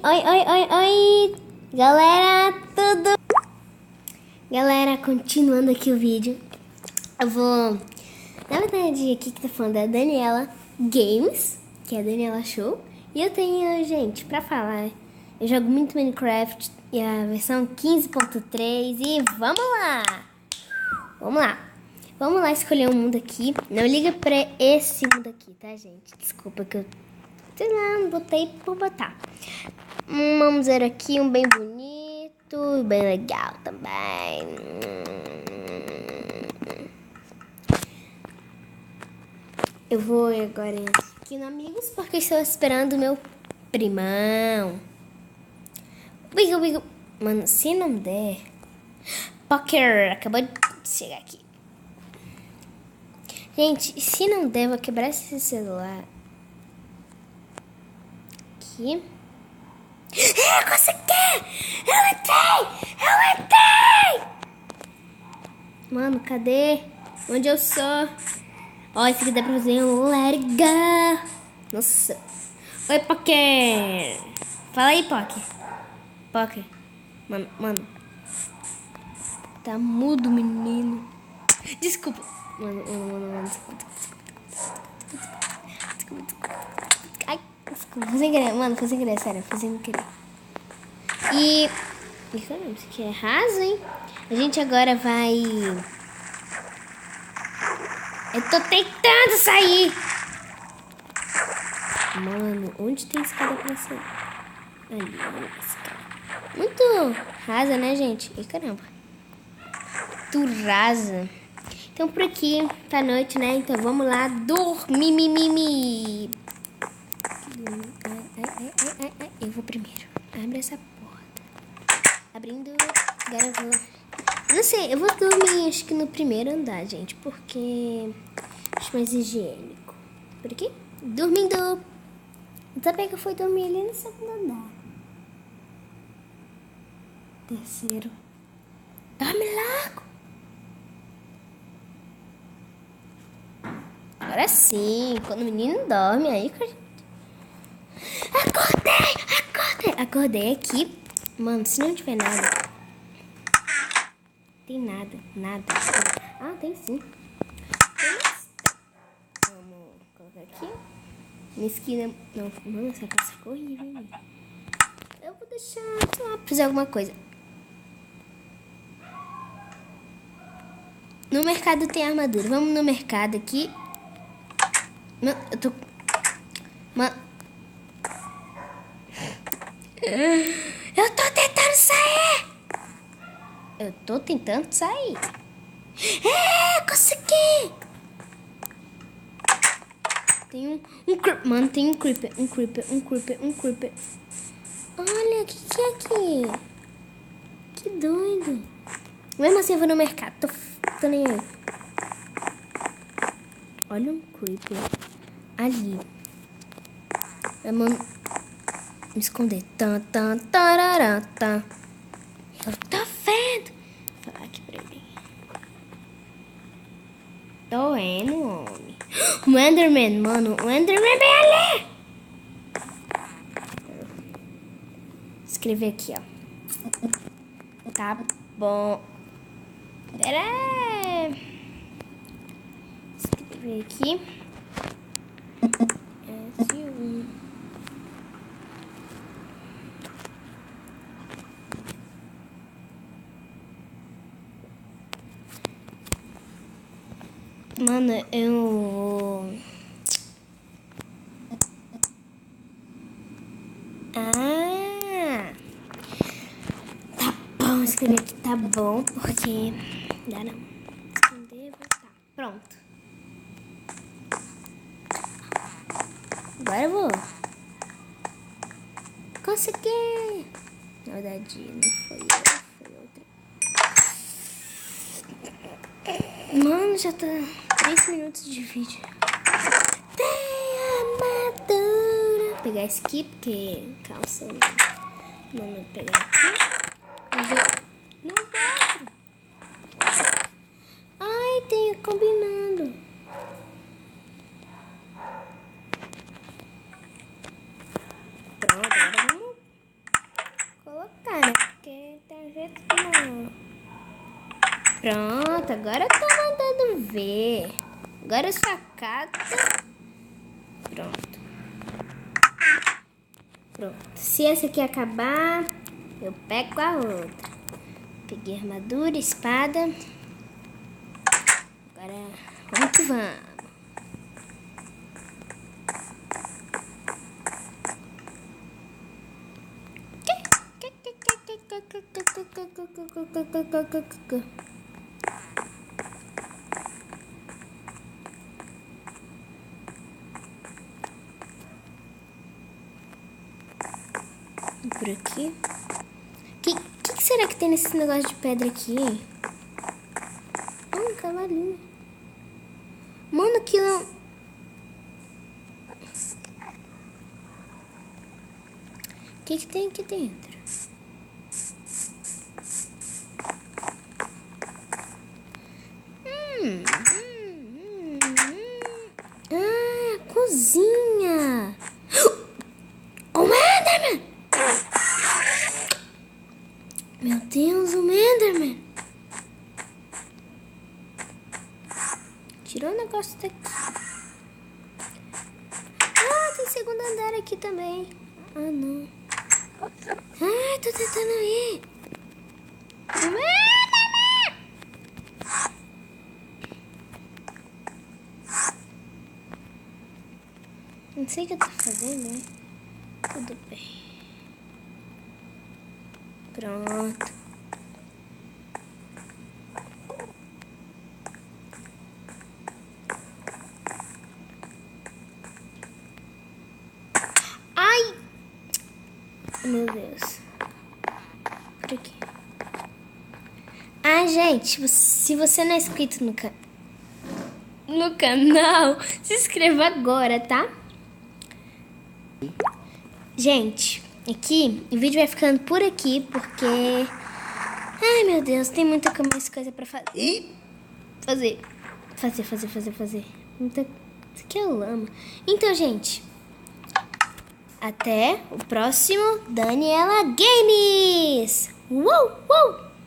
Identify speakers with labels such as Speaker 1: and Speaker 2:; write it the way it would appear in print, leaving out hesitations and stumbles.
Speaker 1: Oi, galera, tudo? Galera, continuando aqui o vídeo, eu vou, na verdade, aqui que tá falando é a Daniela Games, que é a Daniela Show, e eu tenho, gente, pra falar, eu jogo muito Minecraft, e a versão 15.3, e vamos lá escolher um mundo aqui. Não liga pra esse mundo aqui, tá, gente? Desculpa que eu, sei lá, não botei por botar. Vamos ver aqui um bem bonito, bem legal também. Eu vou agora aqui no Amigos, porque estou esperando o meu primão. Wiggle. Mano, se não der... Poker, acabou de chegar aqui. Gente, se não der, eu vou quebrar esse celular. Aqui. Consegui! Eu entrei! Mano, cadê? Onde eu sou? Ó, esse aqui dá pra fazer um let it go. Nossa. Oi, Poker. Fala aí, Poker. Mano. Tá mudo, menino. Desculpa. Mano. Desculpa. Ai, desculpa. Foi sem querer. Mano, foi sem querer, sério. Foi sem querer. E caramba, isso aqui é raso, hein? A gente agora vai... Eu tô tentando sair! Mano, onde tem escada pra sair? Ali, olha escada. Muito rasa, né, gente? E caramba. Muito rasa. Então por aqui, tá noite, né? Então vamos lá dormir. Ai. Eu vou primeiro. Abre essa porta. Abrindo. Agora eu vou... Não sei, eu vou dormir acho que no primeiro andar, gente. Porque acho mais higiênico. Por aqui? Dormindo. Eu também que eu fui dormir ali no segundo andar. Terceiro. Dorme logo. Agora sim, quando o menino dorme, aí... Acordei aqui. Mano, se não tiver nada... Tem nada. Ah, tem sim. Vamos colocar aqui. Minha esquina... Não, mano, essa casa ficou horrível, hein? Eu vou deixar, sei lá, fazer alguma coisa. No mercado tem armadura. Vamos no mercado aqui. Mano, eu tô... Mano... Eu tô tentando sair! Eu tô tentando sair. Consegui! Tem um mano, tem um creeper. Olha, o que é aqui? Que doido. Mesmo assim eu vou no mercado. Tô nem aí. Olha um creeper. Ali. Vamos me esconder. Tarará. Eu tô vendo. Vou falar aqui pra ele. Tô vendo, homem. Um Enderman, mano. Um Enderman bem ali. Escrever aqui, ó. Tá bom. Pera aí. Escrever aqui. S1. Mano, eu... Tá bom, escrever aqui tá bom, porque... Dá não. Esconder, voltar. Pronto. Agora eu vou. Consegui! Na verdade, não foi eu, foi outra. Mano, já tá 3 minutos de vídeo. Tem armadura. Vou pegar esse aqui, porque calça. Vamos pegar aqui. Não dá. Ai, tem combinando. Pronto, agora vamos Pronto, agora tá mandando ver. Agora sua cata. Pronto. Pronto. Se essa aqui acabar, eu pego a outra. Peguei armadura, espada. Agora, vamos que vamos. Por aqui. Que será que tem nesse negócio de pedra aqui, hein? Um cavalinho. Mano, aquilo é um... O que tem aqui dentro? Ah, cozinha. O Enderman! Meu Deus, o Enderman! Tirou o negócio daqui. Ah, tem segundo andar aqui também. Ah, não. Ai, tô tentando ir. Não sei o que eu tô fazendo, né? Tudo bem. Pronto. Ai! Meu Deus. Por aqui. Ah, gente, se você não é inscrito no canal, se inscreva agora, tá? Gente, aqui o vídeo vai ficando por aqui, porque... Ai, meu Deus, tem muita mais coisa pra fazer. Fazer. Isso aqui é lama. Então, gente, até o próximo Daniela Games! Uou!